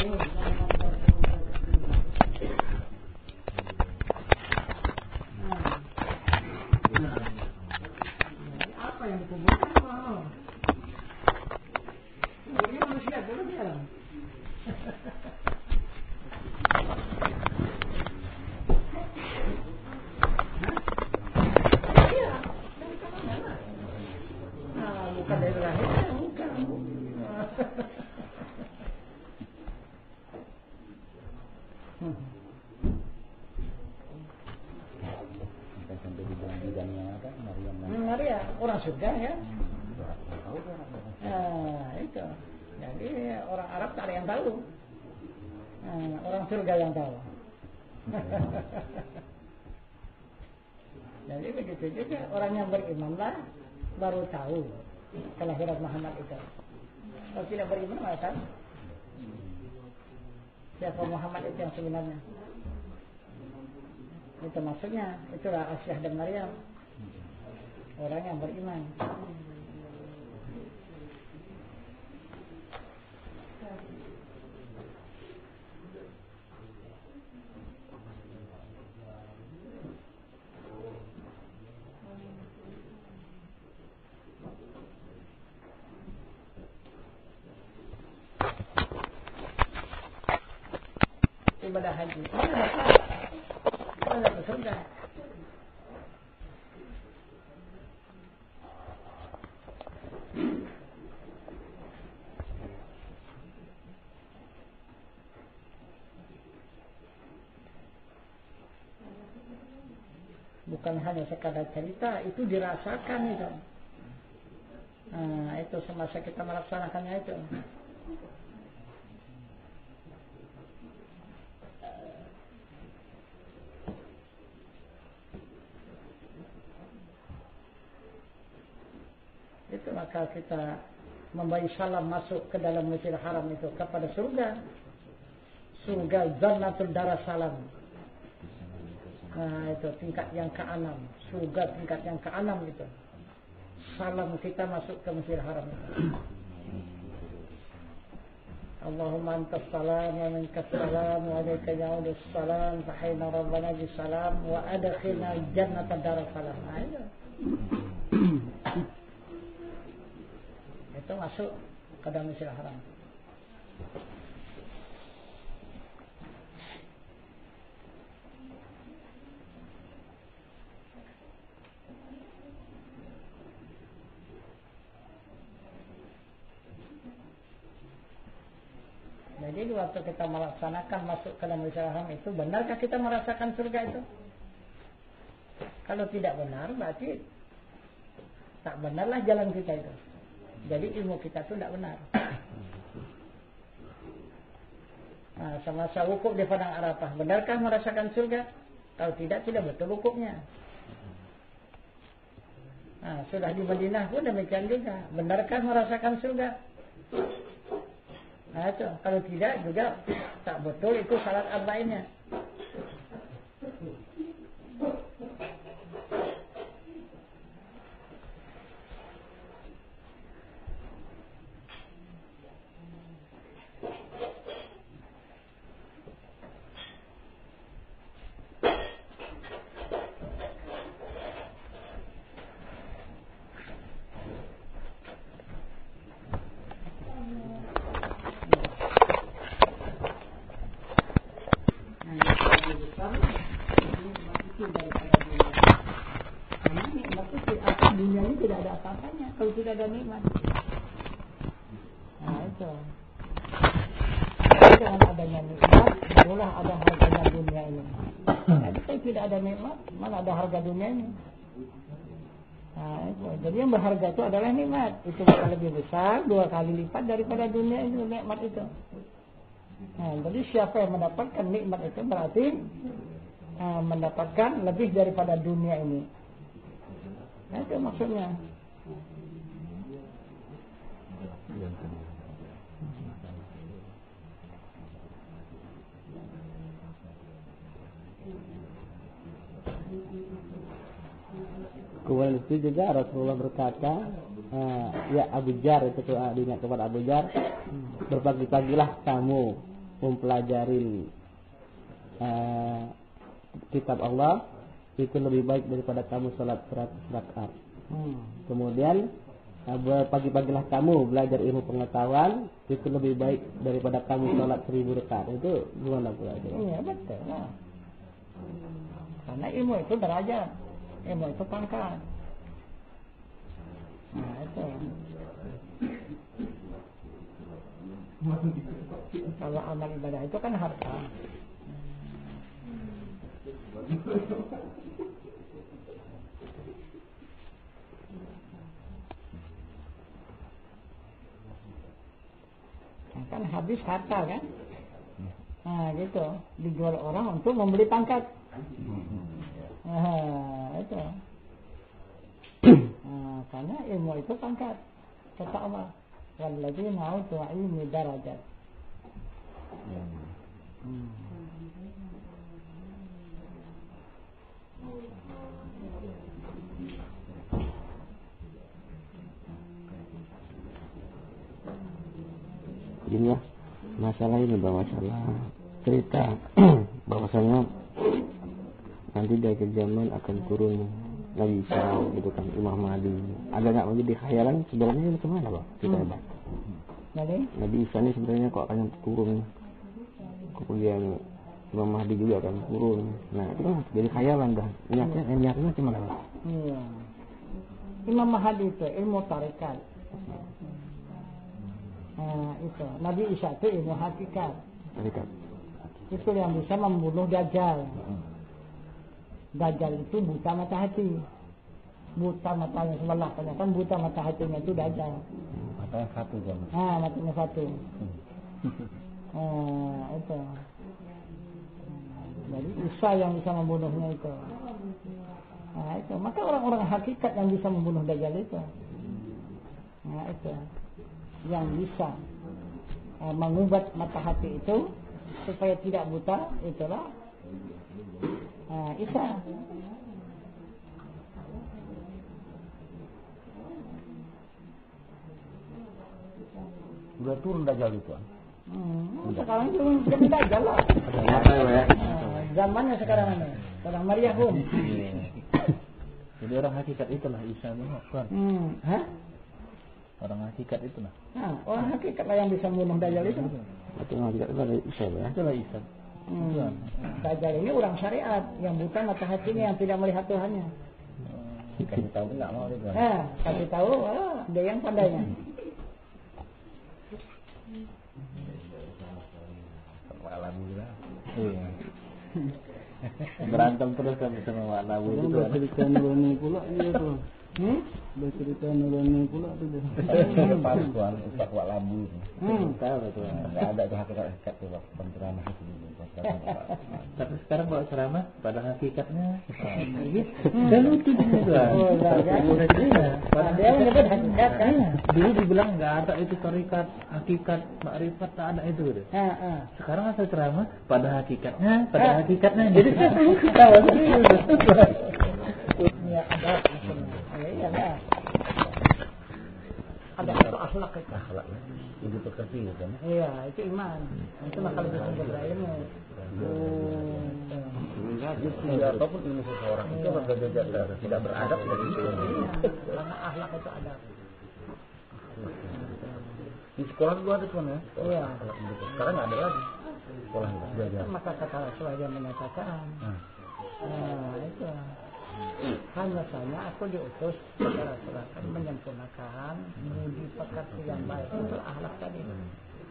Apa yang dikuburkan mau? Ini manusia dulu dia. Bukan dari lahirnya, bukan. Sampai dibilang bidangnya apa? Maria, orang surga ya. Itu. Jadi orang Arab tak ada yang tahu. Orang surga yang tahu. Jadi begitu juga orang yang beriman lah baru tahu kelahiran Muhammad itu. Kalau tidak beriman mana tahu siapa Muhammad itu yang sebenarnya. Itu maksudnya, itulah Aisyah dan Maryam, orang yang beriman. Ibadah haji, mana ke surga? Bukan hanya sekadar cerita, itu dirasakan itu. Itu semasa kita melaksanakannya itu. Itu maka kita memberi salam masuk ke dalam Masjidil Haram itu kepada surga. Surga Jannatul Darussalam. Itu tingkat yang ke-6. Surga tingkat yang ke-6 itu. Salam kita masuk ke Masjidil Haram itu. Allahumma antas salam wa minkas salam wa alayka ya'udus salam fa hayna rabbana bis salam wa adkhilna Jannatul Darussalam. Itu. Itu masuk ke dalam Masjidil Haram. Jadi waktu kita melaksanakan masuk ke dalam Masjidil Haram itu, benarkah kita merasakan surga itu? Kalau tidak benar, berarti tak benarlah jalan kita itu. Jadi ilmu kita itu tidak benar. Semasa wukuf di Padang Arafah, benarkah merasakan surga? Kalau tidak, tidak betul wukufnya. Sudah di Madinah pun demikian juga. Benarkah merasakan surga? Itu. Kalau tidak juga tak betul itu salat arba'innya. Dunia ini tidak ada apa-apanya kalau tidak ada nikmat. Itu. Dengan adanya nikmat, barulah ada harganya dunia ini. Jadi kalau tidak ada nikmat, mana ada harga dunia ini? Itu. Jadi yang berharga itu adalah nikmat. Itu bakal lebih besar, 2 kali lipat daripada dunia itu, nikmat itu. Jadi siapa yang mendapatkan nikmat itu berarti mendapatkan lebih daripada dunia ini. Itu maksudnya. Kemudian itu juga Rasulullah berkata, ya Abu Jar, itu diingat kepada Abu Jar, berpagi-pagilah kamu mempelajarin kitab Allah itu lebih baik daripada kamu sholat 100 rakaat. Kemudian pagi-pagilah kamu belajar ilmu pengetahuan itu lebih baik daripada kamu sholat 1000 rakaat. Itu gimana pula? Iya betul. Karena ilmu itu derajat, ilmu itu pangkat. Nah itu. Kalau amal ibadah itu kan harta. Kan habis harta kan? Nah gitu, dijual orang untuk membeli pangkat. Nah itu. Nah, karena ilmu itu pangkat. Kata Allah, walladzina utul ilmi darajat. Ini ya masalah ini Bang, masalah cerita bahwasanya nanti di akhir zaman akan turun Nabi Isa gitu kan, Imam Mahdi. Agak nggak menjadi khayalan sebenarnya ini kemana Bang? Kita Bang. Nabi Isa ini sebenarnya kok akan turun, kemudian Imam Mahdi juga akan turun. Nah itu kan jadi khayalan Bang. Niatnya gimana Bang? Iya. Imam Mahdi itu ilmu tarekat. Nah, itu Nabi Isa itu ilmu hakikat. Itu yang bisa membunuh Dajjal. Dajjal itu buta mata hati. Buta matanya sebelah, kan buta mata hatinya itu Dajjal. Matanya satu kan? Matanya satu. Itu. Jadi Isa yang bisa membunuhnya itu. Nah itu. Maka orang-orang hakikat yang bisa membunuh Dajjal itu. Nah itu. Yang bisa mengubat mata hati itu supaya tidak buta, itulah Isa. Udah turun Dajjal itu. Sekarang turun Dajjal lah. Zamannya sekarang ini. Sekarang Maryam. Jadi orang hakikat itulah Isa kan? Orang hakikat itulah. Orang hakikat lah yang bisa membunuh Dajjal itu. Orang hakikat itu adalah Isa ya. Itulah Isa. Dajjal ini orang syariat yang buta mata hatinya, yang tidak melihat Tuhannya. Kasih tahu enggak mau itu. Kasih tahu, dia yang pandainya. Alami lah. Berantem terus kan sama Wak Nabu itu. Cerita nurani pula dia tuh. Udah cerita nurani pula tuh dia. Pas tuan Ustaz Wak Labu. Tahu betul. Enggak ada tuh hakikat tuh penceramah itu. Tapi sekarang kalau ceramah pada hakikatnya dan lucu juga. Pada dia menyebut hakikat kan. Dulu dibilang enggak ada itu tarikat, hakikat, makrifat, tak ada itu deh. Sekarang asal ceramah pada hakikatnya. Jadi tahu ya ada. Iya lah. Ada itu akhlak itu. Itu pekerti kan? Iya, itu iman. Itu maka lebih sempurna ilmu. Apapun ilmu seseorang itu tidak beradab dari itu. Karena akhlak itu ada. Di sekolah dulu ada tuan ya? Iya. Sekarang nggak ada lagi sekolah belajar. Maka kata Rasulullah yang menyatakan. Itu. Hanya saja aku diutus kepada Rasulullah menyempurnakan budi pekerti yang baik. Itu akhlak tadi.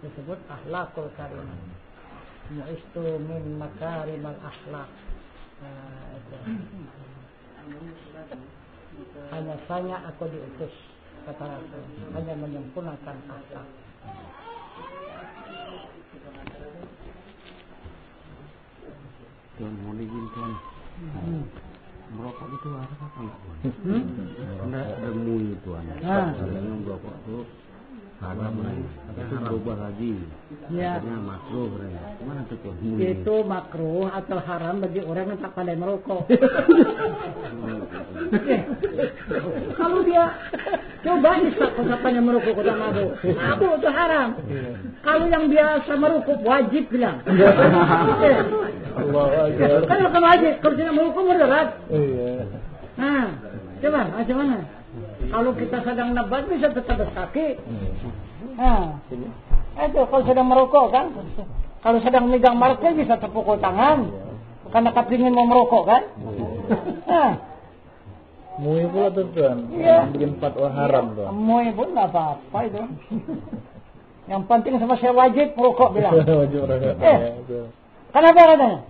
Disebut akhlakul karimah. Mu'istu min makarimal akhlak. Itu. Hanya saja aku diutus kata Rasulullah hanya menyempurnakan akhlak. Tuan mau izin tuan. Merokok itu ada apa enggak? Ada mui tuan. Kalau merokok itu Haram itu berubah lagi. Ya. Akhirnya makruh. Gimana tuh? Itu makruh atau haram bagi orang yang tak pandai merokok. Kalau dia coba isap usapannya merokok kota mabuk itu haram. Kalau yang biasa merokok wajib bilang. Kan bukan wajib, kalau tidak merokok mudarat. Nah, coba macam mana? Kalau kita sedang nabat bisa tetap berkaki. Nah, itu kalau sedang merokok kan. Kalau sedang megang marker bisa terpukul tangan. Karena kepingin mau merokok kan. Nah. Mui pula tuh kan. Iya. Bikin fatwa haram tuh. Mui pun nggak apa-apa itu. Yang penting sama saya wajib merokok bilang. Wajib merokok. Kenapa katanya?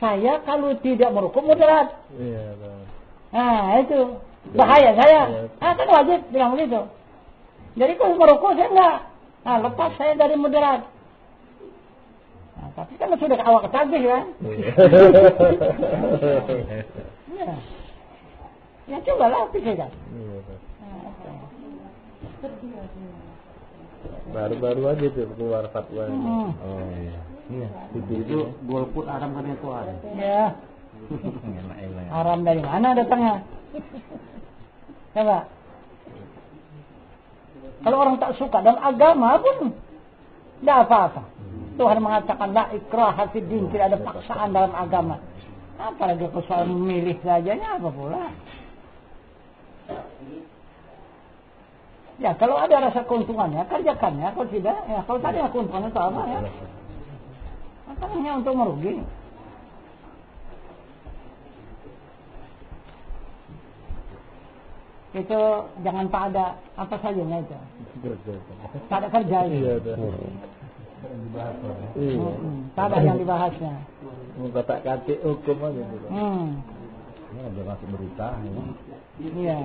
Saya kalau tidak merokok mudarat. Iya. Nah itu bahaya saya. Kan wajib bilang begitu. Jadi kalau merokok saya enggak. Nah lepas saya dari mudarat. Nah, tapi kan sudah awak ketagih kan. Ya. Ya cobalah pikirkan. Baru-baru aja tuh keluar fatwa. Oh iya. Iya. Itu golput haram kan itu ada. Ya. Haram dari mana datangnya? Coba. Kalau orang tak suka dan agama pun tidak apa-apa. Tuhan mengatakan la ikraha fid din, tidak ada paksaan dalam agama. Apalagi kalau soal memilih sajanya apa pula? Ya kalau ada rasa keuntungannya kerjakan ya, kalau tidak ya kalau tak ada keuntungan itu apa ya? Apa hanya untuk merugi? Itu jangan tak ada apa sajanya itu. Tak ada kerja itu. Tak ada yang dibahasnya. Kata katik hukum aja gitu. Ini ada masuk berita ini. Iya.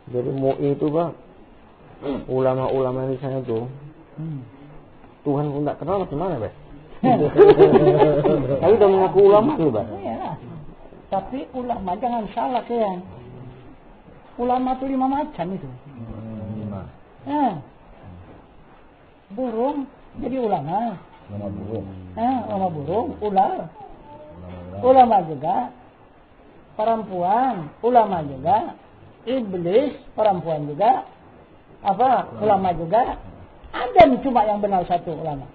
Jadi MUI itu Bang, ulama-ulama di sana tuh, Tuhan pun tak kenal gimana Bang? Tapi udah mengaku ulama tuh Bang. Iya. Tapi ulama jangan salah kan. Ulama itu 5 macam itu. Burung jadi ulama. Ulama burung, ular. Ulama juga. Perempuan, ulama juga. Iblis, perempuan juga. Ulama juga. Ada cuma yang benar satu ulama.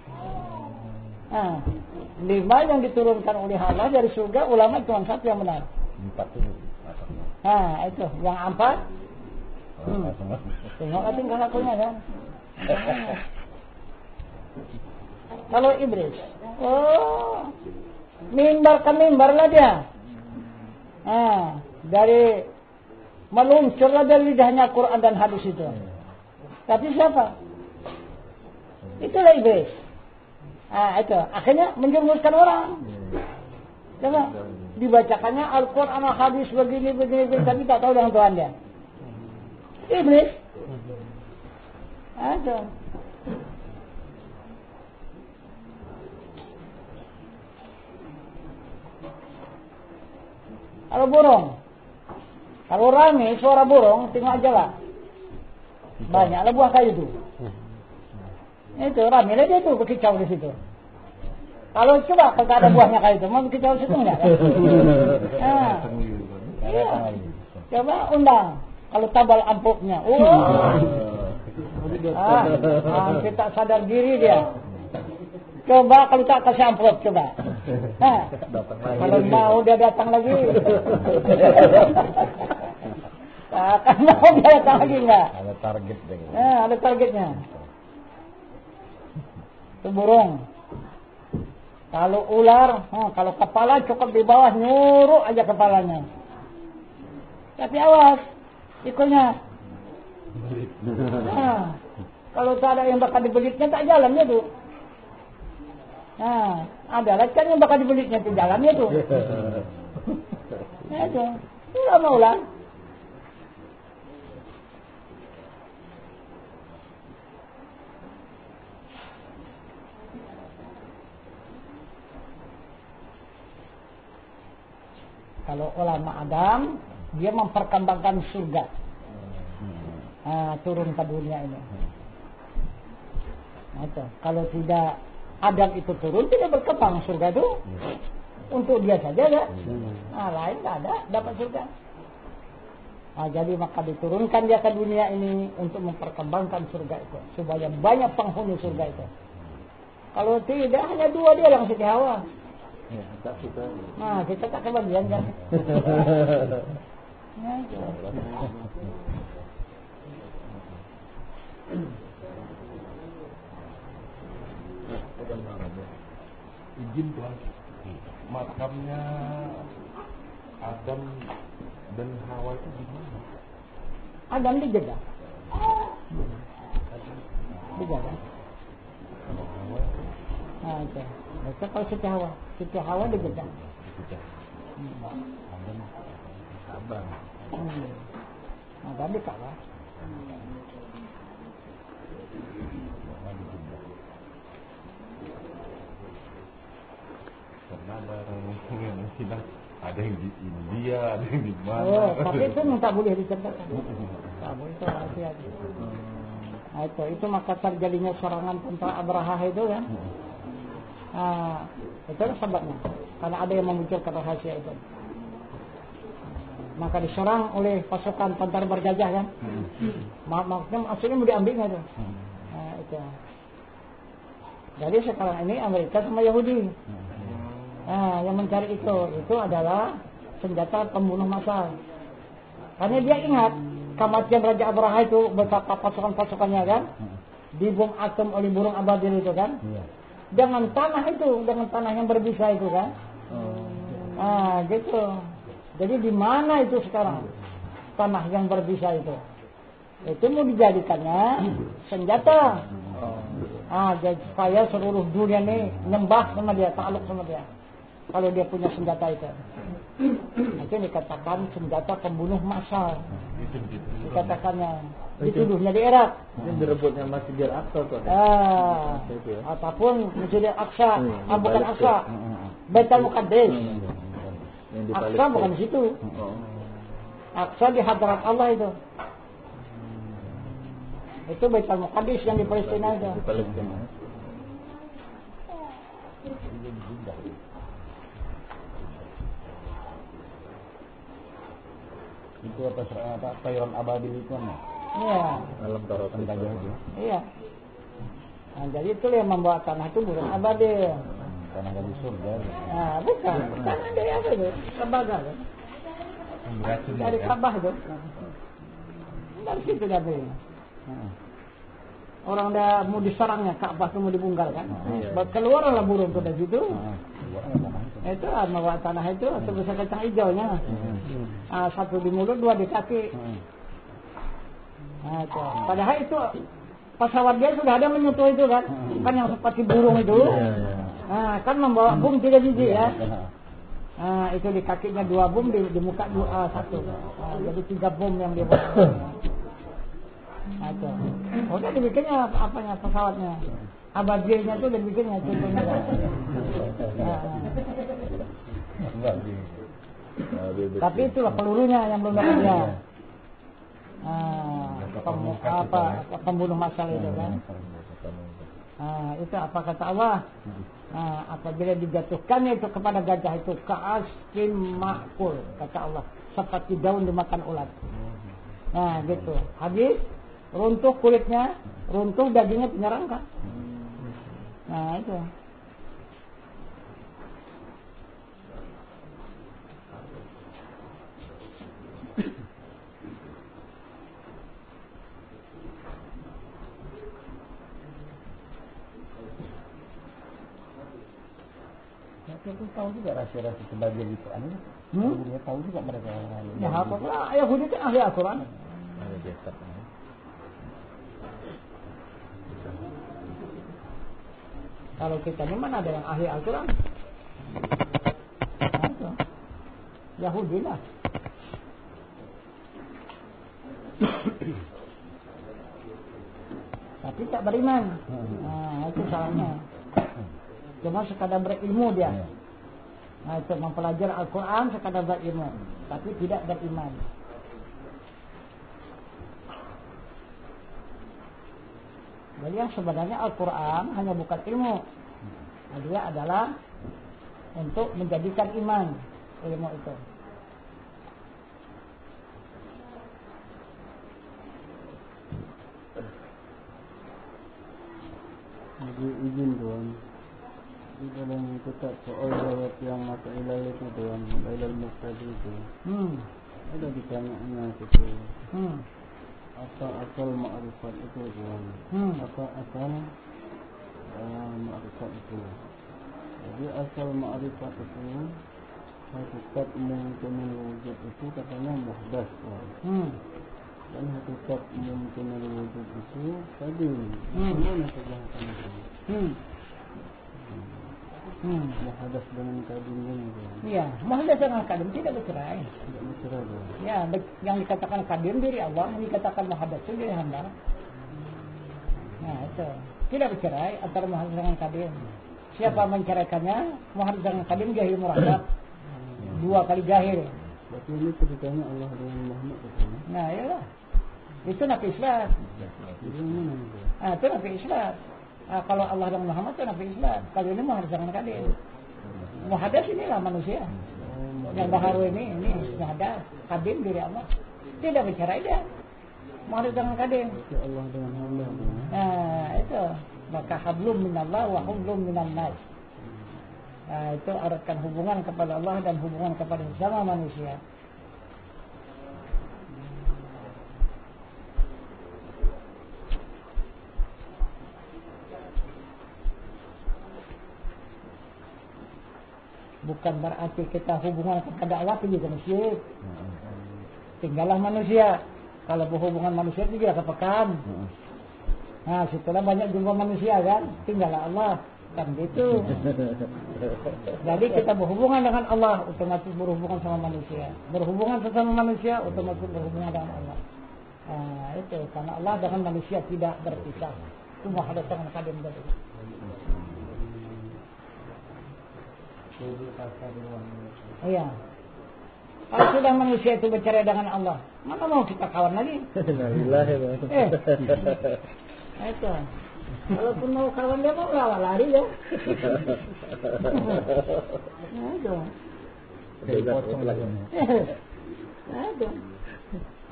5 yang diturunkan oleh Allah dari surga, ulama cuma satu yang benar. 4 itu. Itu yang 4. Tengok tinggal lakunya kan. Kalau iblis, mimbar ke mimbar lah dia. Dari meluncurlah dari lidahnya Quran dan hadis itu. Tapi siapa? Itulah iblis. Itu akhirnya menjerumuskan orang. Coba dibacakannya Al-Quran, hadis begini, tapi tak tahu dengan Tuhan dia. Iblis. Ada. Kalau burung, kalau rame suara burung, tengok aja lah. Banyaklah buah kayu itu. Itu rame lah dia tuh berkicau di situ. Kalau coba kalau tak ada buahnya kayu itu, mau berkicau di situ enggak? Iya. Coba undang. Kalau tabal amplopnya, kita sadar diri dia. Coba kalau tak kasih amplop, coba. Kalau mau dia datang lagi. Akan mau dia datang lagi enggak? Ada target deh. Ada targetnya. Itu burung. Kalau ular, kalau kepala cukup di bawah nyuruh aja kepalanya. Tapi awas. Ikulnya. Kalau tak ada yang bakal dibelitnya tak jalannya tuh. Ada kan yang bakal dibelitnya tuh jalannya tuh. Itu. Tidak mau lah. Kalau ulama Adam, dia memperkembangkan surga. Turun ke dunia ini. Nah, itu. Kalau tidak Adam itu turun, tidak berkembang surga itu. Untuk dia saja ya. Lain tidak ada dapat surga. Jadi maka diturunkan dia ke dunia ini untuk memperkembangkan surga itu, supaya banyak penghuni surga itu. Kalau tidak, hanya 2 dia yang Siti Hawa. Kita tak kebagian kan. Izin Tuhan, makamnya Adam dan Hawa itu di mana? Adam di Jeddah. Di Jeddah. Itu. Itu kalau Siti Hawa di Jeddah. Adam Abang. Adam di Ka'bah. Karena ada orang yang bilang ada yang di India, ada yang di mana. Tapi itu tak boleh diceritakan. Tak boleh, itu rahasia. Itu maka terjadinya serangan tentara Abraha itu kan. Itu sebabnya. Karena ada yang memunculkan rahasia itu. Maka diserang oleh pasukan tentara bergajah kan. Maksudnya mau diambilnya itu. Itu. Jadi sekarang ini Amerika sama Yahudi. Yang mencari itu adalah senjata pembunuh massal. Karena dia ingat kematian Raja Abraha itu betapa pasukan-pasukannya kan dibom atom oleh burung ababil itu kan. Dengan tanah yang berbisa itu kan. Gitu. Jadi di mana itu sekarang tanah yang berbisa itu? Itu mau dijadikannya senjata. Jadi supaya seluruh dunia ini nyembah sama dia, takluk sama dia. Kalau dia punya senjata itu. Itu dikatakan senjata pembunuh massal. Dikatakannya. Dituduhnya di Irak. Ini direbutnya Masjidil Aqsa tuh. Ataupun Masjidil Aqsa, bukan Aqsa. Baitul Muqaddas. Aqsa bukan di situ. Aqsa di hadrat Allah itu. Itu Baitul Muqaddas yang di Palestina itu. Di Palestina. Itu apa Tayron Ababil itu kan? Iya. Alam tarokan Gajah itu. Iya. Jadi itu yang membawa tanah itu burung ababil. Tanah dari surga. Bukan. Tanah dari apa itu? Tembaga kan? Dari Ka'bah itu. Dari situ dari. Orang dah mau diserangnya Ka'bah itu mau dibungkal kan. Keluarlah burung itu dari situ. Itu membawa tanah itu sebesar kacang hijaunya. Satu di mulut, 2 di kaki. Padahal itu pesawat dia sudah ada menyentuh itu kan. Kan yang seperti burung itu. Kan membawa bom 3 biji ya. Itu di kakinya 2 bom, di muka 1. Jadi 3 bom yang dia bawa. Udah dibikinnya apanya pesawatnya. Ababilnya tuh dibikinnya contohnya. Tapi itulah pelurunya yang belum dapat dia. Pembunuh massal itu kan. Itu apa kata Allah? Apabila dijatuhkannya itu kepada gajah itu ka'askin ma'kul, kata Allah, seperti daun dimakan ulat. Gitu. Habis runtuh kulitnya, runtuh dagingnya penyerangkan. Itu. Itu tahu juga rahasia-rahasia sebagian itu. Dia tahu juga mereka. Ya, apa Yahudi kan ahli Al-Quran. Kalau kita ini mana ada yang ahli Al-Quran? Yahudi lah. Tapi tak beriman. Itu salahnya. Cuma sekadar berilmu dia. Nah, itu mempelajari Al-Quran sekadar berilmu, tapi tidak beriman. Jadi yang sebenarnya Al-Quran hanya bukan ilmu, dia adalah untuk menjadikan iman ilmu itu. Jadi izin tuan, di dalam kitab soal jawab yang mata ilal itu tuan, ilal muqtadi itu, ada ditanyanya gitu. Apa asal ma'rifat itu tuan? Apa asal ma'rifat itu? Jadi asal ma'rifat itu, hakikat mungkinul wujud itu katanya muhdas tuan. Dan hakikat mungkinul wujud itu tadi bagaimana kejahatan itu? Muhdas dengan kadim ini tuan. Iya, muhdas dengan kadim tidak bercerai. Tidak bercerai tuan. Ya, yang dikatakan kadim diri Allah, yang dikatakan muhdas itu diri hamba. Nah, itu tidak bercerai antara muhdas dengan kadim. Siapa menceraikannya? Muhdas dengan kadim jahil murakab. 2 kali jahil. Berarti ini ceritanya Allah dengan Muhammad katanya. Nah, iyalah. Itu Nabi Islam. Jadi mana itu? Itu Nabi Islam. Kalau Allah dan Muhammad itu Nabi Islam. Kalau ini muhdas dengan kadim. Muhdas inilah manusia. Yang baharu ini muhdas. Kadim diri Allah. Tidak bercerai dia. Muhdas dengan kadim. Berarti Allah dengan hamba. Nah, itu. Maka hablum minallah wa hablum minan nas. Nah, itu eratkan hubungan kepada Allah dan hubungan kepada sesama manusia. Bukan berarti kita hubungan kepada Allah itu juga musyrik. Tinggallah manusia. Kalau berhubungan manusia itu juga kepekan. Nah, situlah banyak jumlah manusia kan. Tinggallah Allah. Kan gitu. Jadi kita berhubungan dengan Allah, otomatis berhubungan sama manusia. Berhubungan sesama manusia, otomatis berhubungan dengan Allah. Nah, itu. Karena Allah dengan manusia tidak berpisah. Itu muhdas dengan kadim tadi. Iya. Kalau sudah manusia itu bercerai dengan Allah, mana mau kita kawan lagi? Itu. Walaupun mau kawan dia mau lari ya. Aduh. Aduh.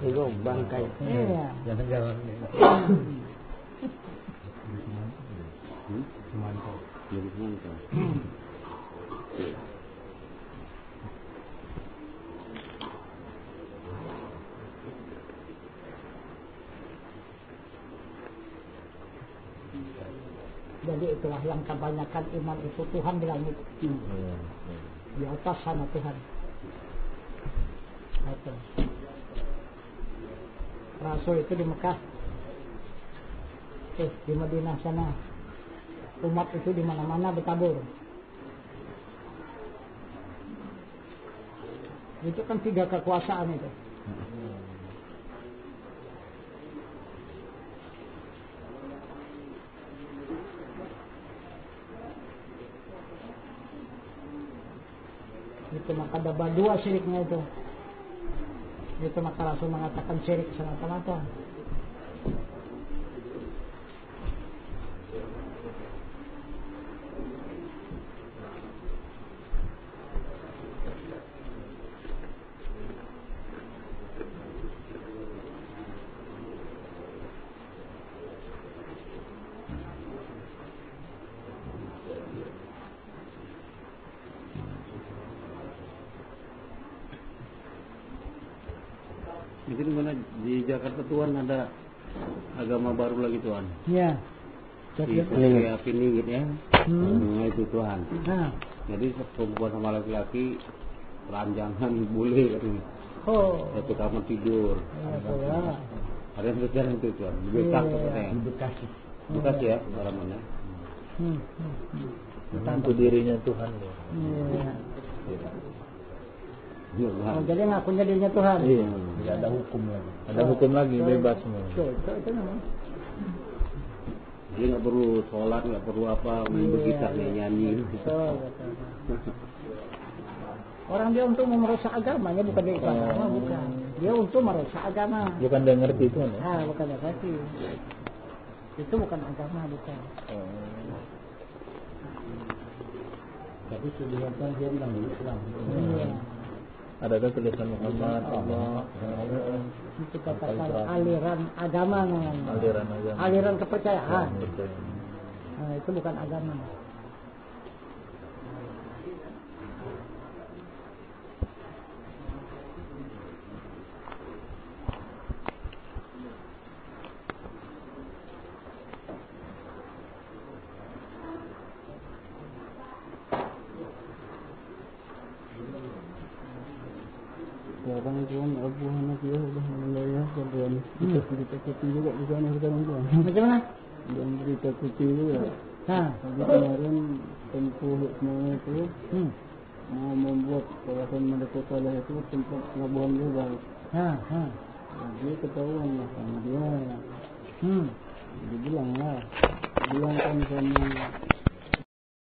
Itu bangkai. Iya. Jalan-jalan. Mantap. Mantap. Jadi itulah yang kebanyakan iman itu Tuhan di langit. Di atas sana Tuhan. Itu. Rasul itu di Mekah. Di Madinah sana. Umat itu di mana-mana bertabur. Itu kan 3 kekuasaan itu. Itu maka ada 2 syiriknya itu. Itu maka Rasul mengatakan syirik semata-mata. Itu dimana di Jakarta Tuan ada agama baru lagi Tuan. Iya. Di api ninggit ya. Nah, itu Tuhan. Nah. Jadi perempuan sama laki-laki ranjangan boleh katanya. Oh. Satu kamar tidur. Ya. Ada yang sejarah itu Tuan. Di Bekasi katanya. Di Bekasi. Bekasi ya haramannya. Tentu dirinya Tuhan. Iya. Tuhan. Oh, jadi ngakunya dirinya Tuhan. Iya. Tidak ada hukum lagi. Ada hukum lagi bebas semua. Itu namanya. Dia nggak perlu sholat, nggak perlu apa, main bergitar nyanyi. Orang dia untuk memerusak agamanya, bukan dia ikut agama, bukan. Dia untuk merusak agama. Bukan dia ngerti itu kan ya? Ah, bukan dia ngerti. Itu bukan agama, bukan. Tapi kelihatan dia bilang Islam. Iya. Ada tulisan Muhammad, Allah, Itu katakan aliran agama namanya. aliran agama. Aliran kepercayaan. Betul. Nah, itu bukan agama. Sekarang tuan Abu Hanafiah sudah melayahkan tuan. Kita berita juga di sana sekarang tuan. Macam mana? Dan berita putih juga. Nah, Tapi kemarin tempuh semuanya itu mau membuat kawasan Merdeka Salah itu tempat pelabuhan juga. Dia ketahuan lah sama dia. Dia bilang lah, bilangkan sama